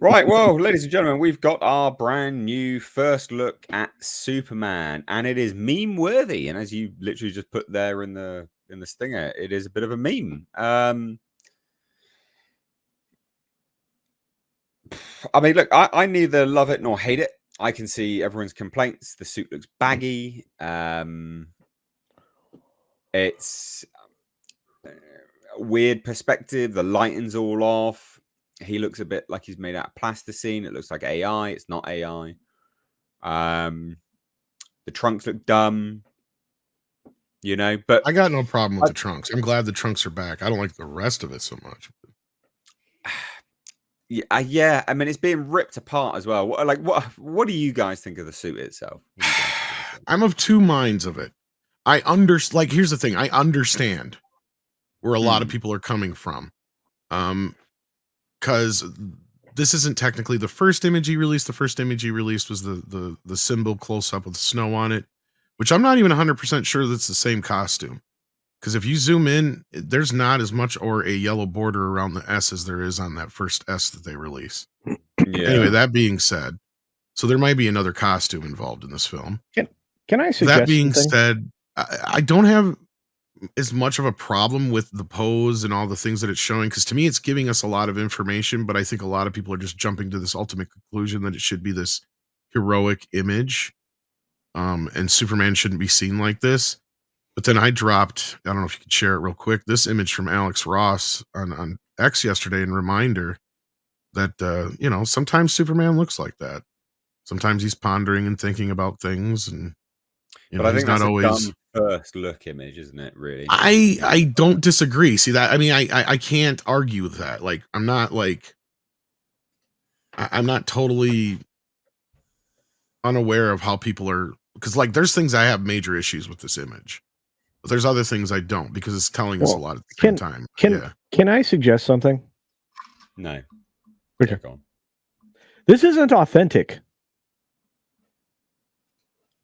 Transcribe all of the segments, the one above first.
Right, well, ladies and gentlemen, we've got our brand new first look at Superman, and it is meme worthy. And as you literally just put there in the stinger, it is a bit of a meme. I mean, look, I neither love it nor hate it. I can see everyone's complaints. The suit looks baggy. It's a weird perspective. The lighting's all off. He looks a bit like he's made out of plasticine. It looks like AI. It's not AI. The trunks look dumb, but I got no problem with the trunks. I'm glad the trunks are back. I don't like the rest of it so much. yeah. I mean, it's being ripped apart as well. What do you guys think of the suit itself? I'm of two minds of it. Here's the thing. I understand where a lot of people are coming from. Because this isn't technically the first image he released. The first image he released was the symbol close up with snow on it, which I'm not even 100% sure that's the same costume. Because if you zoom in, there's not as much or a yellow border around the S as there is on that first S that they release. Yeah. Anyway, that being said, so there might be another costume involved in this film. Can I suggest that being something? said, I don't have as much of a problem with the pose and all the things that it's showing, because to me it's giving us a lot of information, but I think a lot of people are just jumping to this ultimate conclusion that it should be this heroic image, and Superman shouldn't be seen like this. But then I dropped, I don't know if you could share it real quick, this image from Alex Ross on X yesterday, and reminder that sometimes Superman looks like that. Sometimes he's pondering and thinking about things, and but I think he's not always dumb first look image, isn't it? Really, I don't disagree. See that? I mean, I can't argue with that. Like, I'm not totally unaware of how people are, because like there's things I have major issues with this image, but there's other things I don't, because it's telling us a lot at the same time. Can I suggest something? No. Okay. This isn't authentic.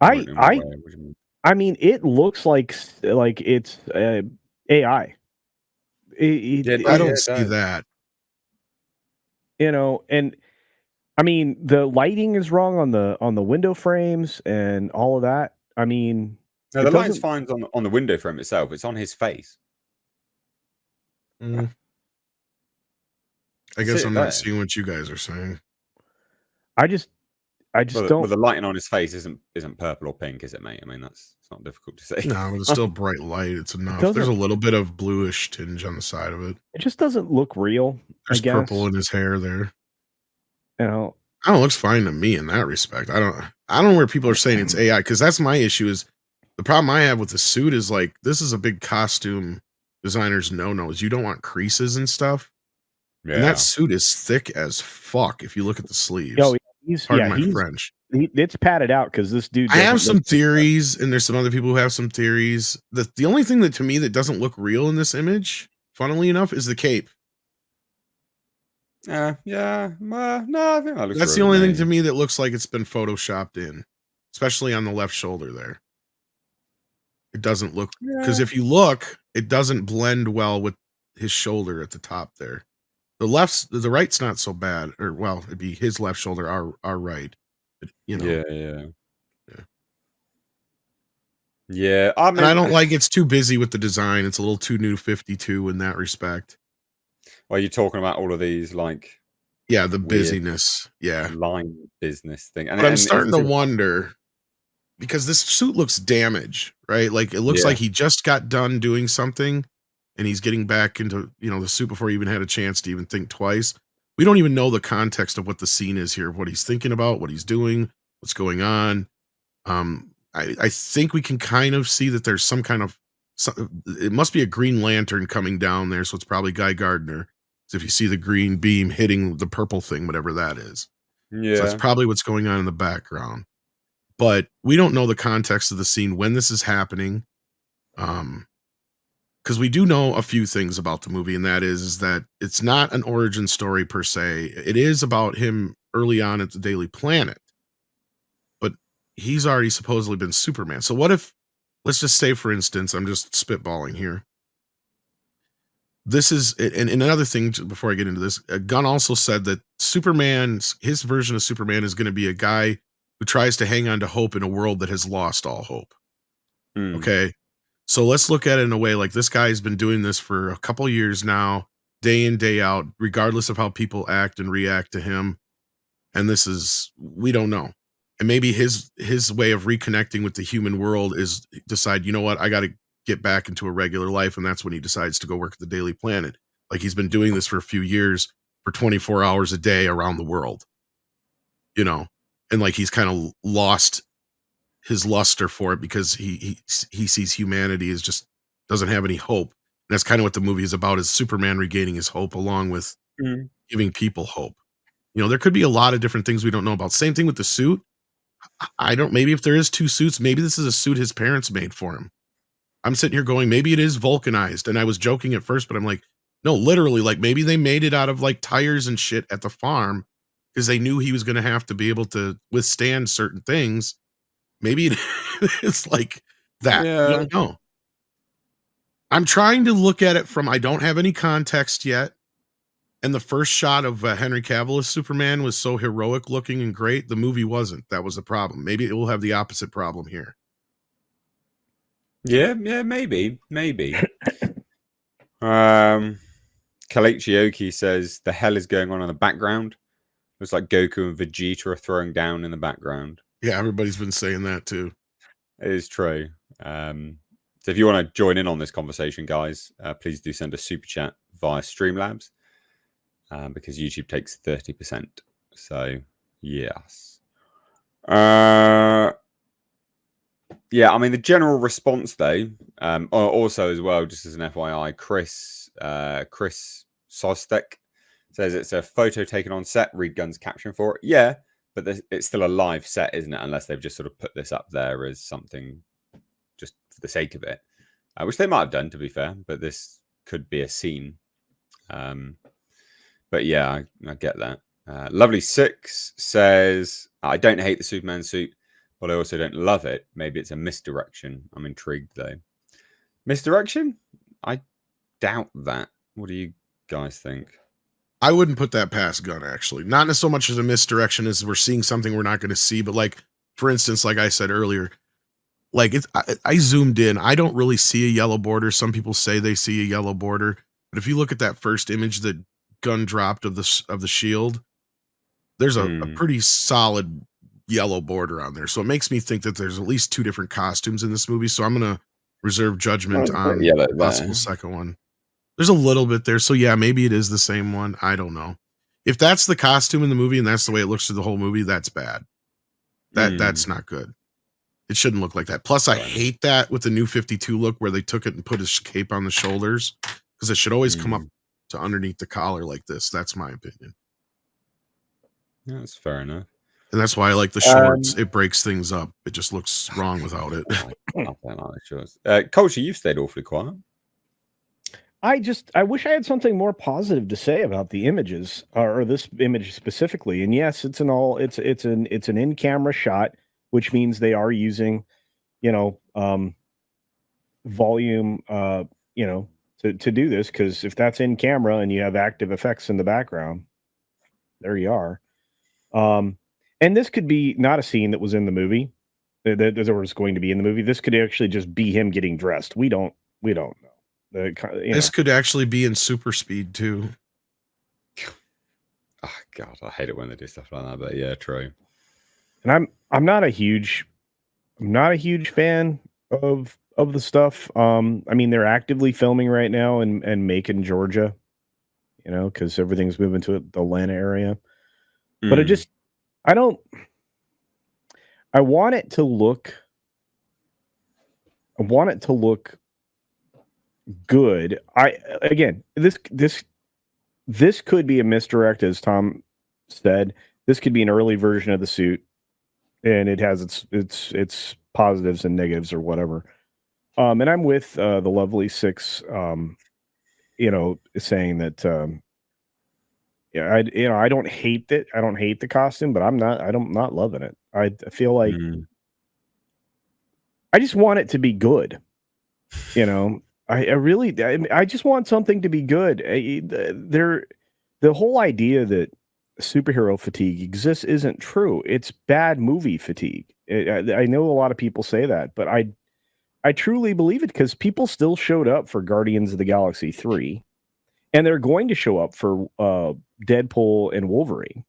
I mean, it looks like it's AI. I don't see that. And I mean, the lighting is wrong on the window frames and all of that. I mean, no, the light's fine on the window frame itself. It's on his face. I guess I'm not seeing what you guys are saying. I just don't. Well, the lighting on his face isn't purple or pink, is it, mate? I mean, it's not difficult to say. No, but it's still bright light. It's enough. There's a little bit of bluish tinge on the side of it. It just doesn't look real. There's purple in his hair there. I don't know, it looks fine to me in that respect. I don't know where people are saying it's AI, because that's my issue. Is the problem I have with the suit is like, this is a big costume designer's no-nos. You don't want creases and stuff. Yeah. And that suit is thick as fuck if you look at the sleeves. Oh, he's French. It's padded out because this dude. I have some theories, and there's some other people who have some theories. The only thing that to me that doesn't look real in this image, funnily enough, is the cape. Yeah. Well, no, I think that looks. That's the only thing to me that looks like it's been photoshopped in, especially on the left shoulder there. It doesn't look, because if you look, it doesn't blend well with his shoulder at the top there. The right's not so bad, or well, it'd be his left shoulder, our right. But, Yeah. I mean, and I don't like it's too busy with the design. It's a little too new 52 in that respect. Well, you're talking about all of these the busyness, line business thing, and I'm starting to wonder, because this suit looks damaged, right? Like, it looks like he just got done doing something, and he's getting back into the suit before he even had a chance to even think twice. We don't even know the context of what the scene is here, what he's thinking about, what he's doing, what's going on. I think we can kind of see that there's some kind of, it must be a Green Lantern coming down there, so it's probably Guy Gardner. So if you see the green beam hitting the purple thing, whatever that is, so that's probably what's going on in the background. But we don't know the context of the scene when this is happening, because we do know a few things about the movie, and that is that it's not an origin story per se. It is about him early on at the Daily Planet, but he's already supposedly been Superman. So what if, let's just say, for instance, I'm just spitballing here, this is and another thing before I get into this, Gunn also said that his version of Superman is going to be a guy who tries to hang on to hope in a world that has lost all hope. Mm. Okay. So let's look at it in a way like this guy has been doing this for a couple years now, day in, day out, regardless of how people act and react to him. And we don't know. And maybe his way of reconnecting with the human world is decide, you know what, I got to get back into a regular life. And that's when he decides to go work at the Daily Planet. Like he's been doing this for a few years for 24 hours a day around the world, and like he's kind of lost his luster for it because he sees humanity as just doesn't have any hope. And that's kind of what the movie is about, is Superman regaining his hope along with giving people hope. There could be a lot of different things we don't know about. Same thing with the suit. Maybe if there is two suits, maybe this is a suit his parents made for him. I'm sitting here going, maybe it is vulcanized. And I was joking at first, but I'm like, no, literally, like maybe they made it out of like tires and shit at the farm because they knew he was going to have to be able to withstand certain things. Maybe it's like that. Yeah. I don't know. I'm trying to look at it from, I don't have any context yet. And the first shot of Henry Cavill as Superman was so heroic looking and great. The movie wasn't. That was the problem. Maybe it will have the opposite problem here. Yeah, maybe. Kalichioki says, the hell is going on in the background? Looks like Goku and Vegeta are throwing down in the background. Yeah, everybody's been saying that too. It is true. So if you want to join in on this conversation, guys, please do send a super chat via Streamlabs. Because YouTube takes 30%. So, yes. Yeah, I mean, the general response, though, also as well, just as an FYI, Chris Sostek says it's a photo taken on set, read Gunn's caption for it. Yeah, but it's still a live set, isn't it? Unless they've just sort of put this up there as something just for the sake of it, which they might have done, to be fair, but this could be a scene. But yeah, I get that. Lovely Six says, I don't hate the Superman suit, but I also don't love it. Maybe it's a misdirection. I'm intrigued, though. Misdirection? I doubt that. What do you guys think? I wouldn't put that past Gunn, actually. Not so much as a misdirection as we're seeing something we're not going to see. But like, for instance, like I said earlier, like I zoomed in. I don't really see a yellow border. Some people say they see a yellow border. But if you look at that first image that Gunn dropped of the shield, there's a pretty solid yellow border on there. So it makes me think that there's at least two different costumes in this movie. So I'm going to reserve judgment on the possible second one. There's a little bit there. So yeah, maybe it is the same one. I don't know. If that's the costume in the movie and that's the way it looks through the whole movie, that's bad. That's not good. It shouldn't look like that. Plus, I hate that with the New 52 look where they took it and put his cape on the shoulders, because it should always come up to underneath the collar like this. That's my opinion. Yeah, that's fair enough. And that's why I like the shorts. It breaks things up. It just looks wrong without it. I don't like the shorts. Culture, you've stayed awfully quiet. I wish I had something more positive to say about the images, or this image specifically. And yes, it's an in-camera shot, which means they are using, volume, to do this, because if that's in camera and you have active effects in the background, there you are. And this could be not a scene that was in the movie that was going to be in the movie. This could actually just be him getting dressed. We don't know. This could actually be in Super Speed too. Oh God, I hate it when they do stuff like that. But yeah, true. And I'm not a huge fan of the stuff. I mean, they're actively filming right now in Macon, Georgia. Because everything's moving to the Atlanta area. But I want it to look good. This could be a misdirect, as Tom said. This could be an early version of the suit, and it has its positives and negatives or whatever. And I'm with the lovely Six, saying that I don't hate it. I don't hate the costume, but I'm not loving it. I feel like I just want it to be good. I just want something to be good. The whole idea that superhero fatigue exists isn't true. It's bad movie fatigue. I know a lot of people say that, but I truly believe it because people still showed up for Guardians of the Galaxy 3, and they're going to show up for Deadpool and Wolverine,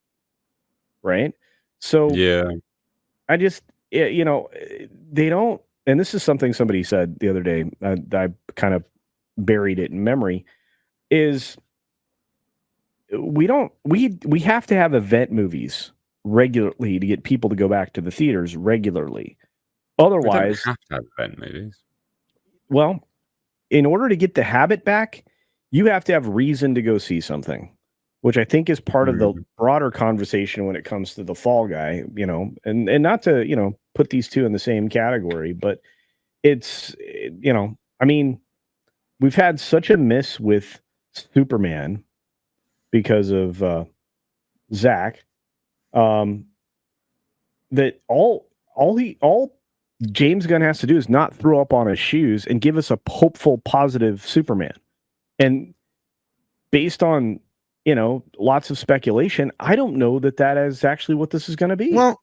right? So Yeah. I just, they don't, and this is something somebody said the other day, I kind of buried it in memory, is we have to have event movies regularly to get people to go back to the theaters regularly. We don't Otherwise, have to have event movies. well, in order to get the habit back, you have to have reason to go see something, which I think is part of the broader conversation when it comes to the Fall Guy, and not to, put these two in the same category, but it's, I mean, we've had such a miss with Superman because of Zach, that all James Gunn has to do is not throw up on his shoes and give us a hopeful, positive Superman. And based on, lots of speculation, I don't know that is actually what this is going to be. Well,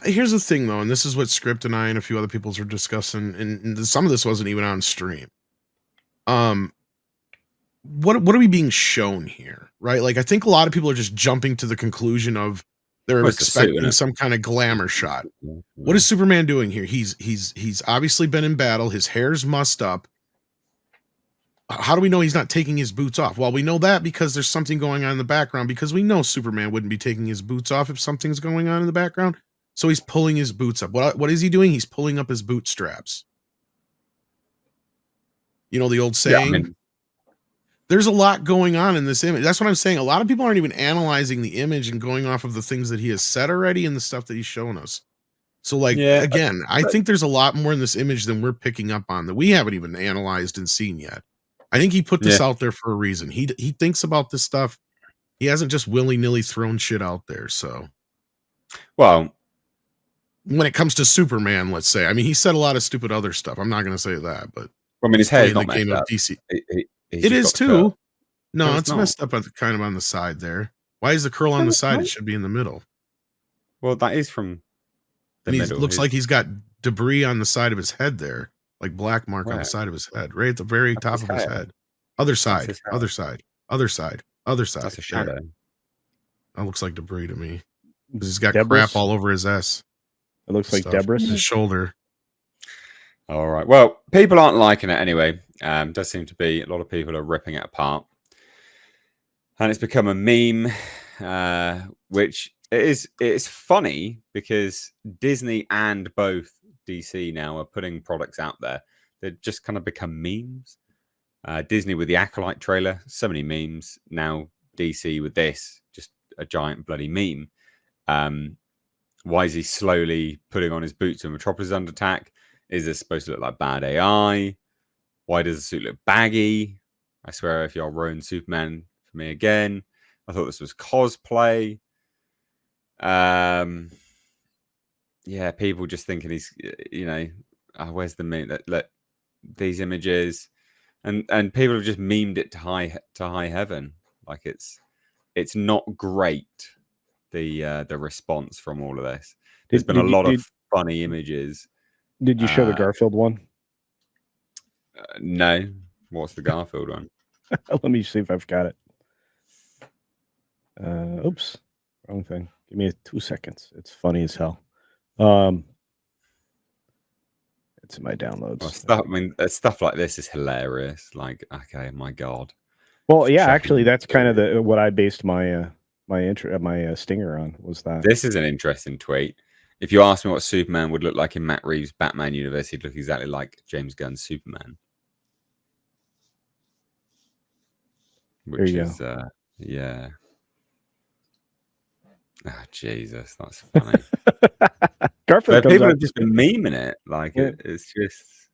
here's the thing, though, and this is what Script and I and a few other people were discussing, and some of this wasn't even on stream. What are we being shown here, right? Like, I think a lot of people are just jumping to the conclusion of they're expecting some kind of glamour shot. What is Superman doing here? He's obviously been in battle. His hair's mussed up. How do we know he's not taking his boots off? Well, we know that because there's something going on in the background, because we know Superman wouldn't be taking his boots off if something's going on in the background. So he's pulling his boots up. What is he doing? He's pulling up his bootstraps. You know the old saying? There's a lot going on in this image. That's what I'm saying. A lot of people aren't even analyzing the image and going off of the things that he has said already and the stuff that he's shown us. So, again, I think there's a lot more in this image than we're picking up on that we haven't even analyzed and seen yet. I think he put this out there for a reason. He thinks about this stuff. He hasn't just willy-nilly thrown shit out there. So, well, when it comes to Superman, let's say, I mean, he said a lot of stupid other stuff. I'm not going to say that, but his hair's not messed up. DC. It is too. No, it's messed up kind of on the side there. Why is the curl on the side? It should be in the middle. Well, that is from the middle. Looks like he's got debris on the side of his head there, like black mark on the side of his head, right at the very top of his head. Other side. That's a shadow. That looks like debris to me. He's got crap all over his ass. It looks like debris. His shoulder. All right. Well, people aren't liking it anyway. Does seem to be a lot of people are ripping it apart, and it's become a meme, which it's funny because Disney and both DC now are putting products out there that just kind of become memes. Disney with the Acolyte trailer, so many memes. Now DC with this, just a giant bloody meme. Why is he slowly putting on his boots when Metropolis is under attack? Is this supposed to look like bad AI? Why does the suit look baggy? I swear if you're Rowan Superman for me again. I thought this was cosplay. Yeah, people just thinking he's, where's the meme? Let these images, and people have just memed it to high heaven. Like it's not great. The response from all of this. There's been a lot of funny images. Did you show the Garfield one? No. What's the Garfield one? Let me see if I've got it. Oops. Wrong thing. Give me 2 seconds. It's funny as hell. It's in my downloads. Stuff like this is hilarious. Like, okay, my God. Well, yeah, actually, that's kind of what I based my stinger on, was that. This is an interesting tweet. If you ask me what Superman would look like in Matt Reeves' Batman universe, he'd look exactly like James Gunn's Superman. Which is, yeah. Oh, Jesus, that's funny. Garfield people have just been memeing it. Like, it's just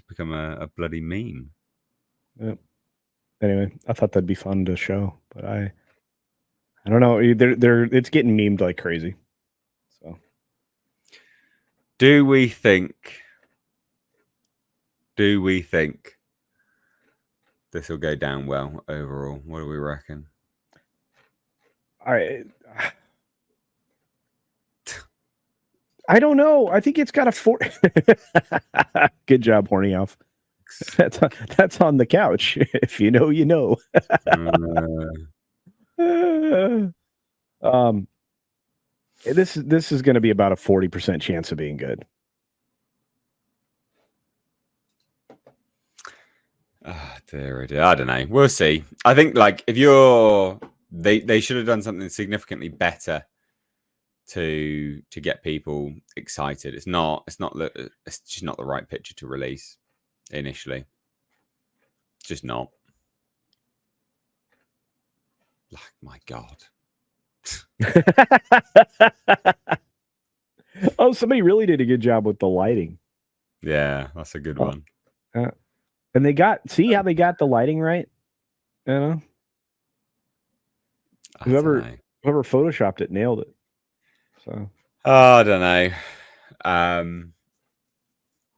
become a bloody meme. Yeah. Anyway, I thought that'd be fun to show, but I don't know. It's getting memed like crazy. So, do we think this will go down well overall. What do we reckon? I don't know. I think it's got a 4. Good job, Horny Elf. That's on the couch. If you know, you know. This is going to be about a 40% chance of being good. Dear. I don't know. We'll see. I think like if you're, they should have done something significantly better to get people excited. It's just not the right picture to release initially. It's just not. Like, my God. Oh, somebody really did a good job with the lighting. Yeah, that's a good one. And see how they got the lighting right? You know? Whoever photoshopped it nailed it. So I don't know.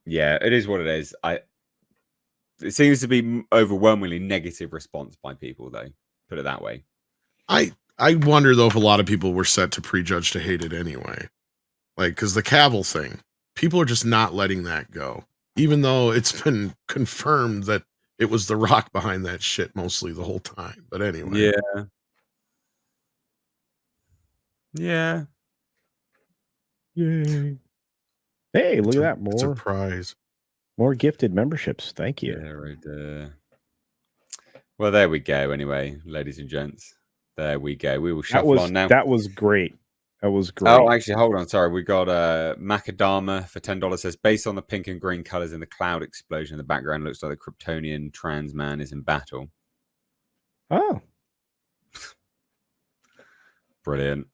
Yeah, it is what it is. It seems to be overwhelmingly negative response by people, though. Put it that way. I wonder though if a lot of people were set to prejudge to hate it anyway. Like, because the Cavill thing, people are just not letting that go, even though it's been confirmed that it was The Rock behind that shit mostly the whole time. But anyway, yeah. Yay! Hey, look at that! It's a prize. More gifted memberships. Thank you. Yeah, right. Well, there we go. Anyway, ladies and gents, there we go. We will shuffle on now. That was great. That was great. Oh, actually, hold on. Sorry, we got Macadama for $10. Says based on the pink and green colors in the cloud explosion in the background, looks like the Kryptonian trans man is in battle. Oh, Brilliant.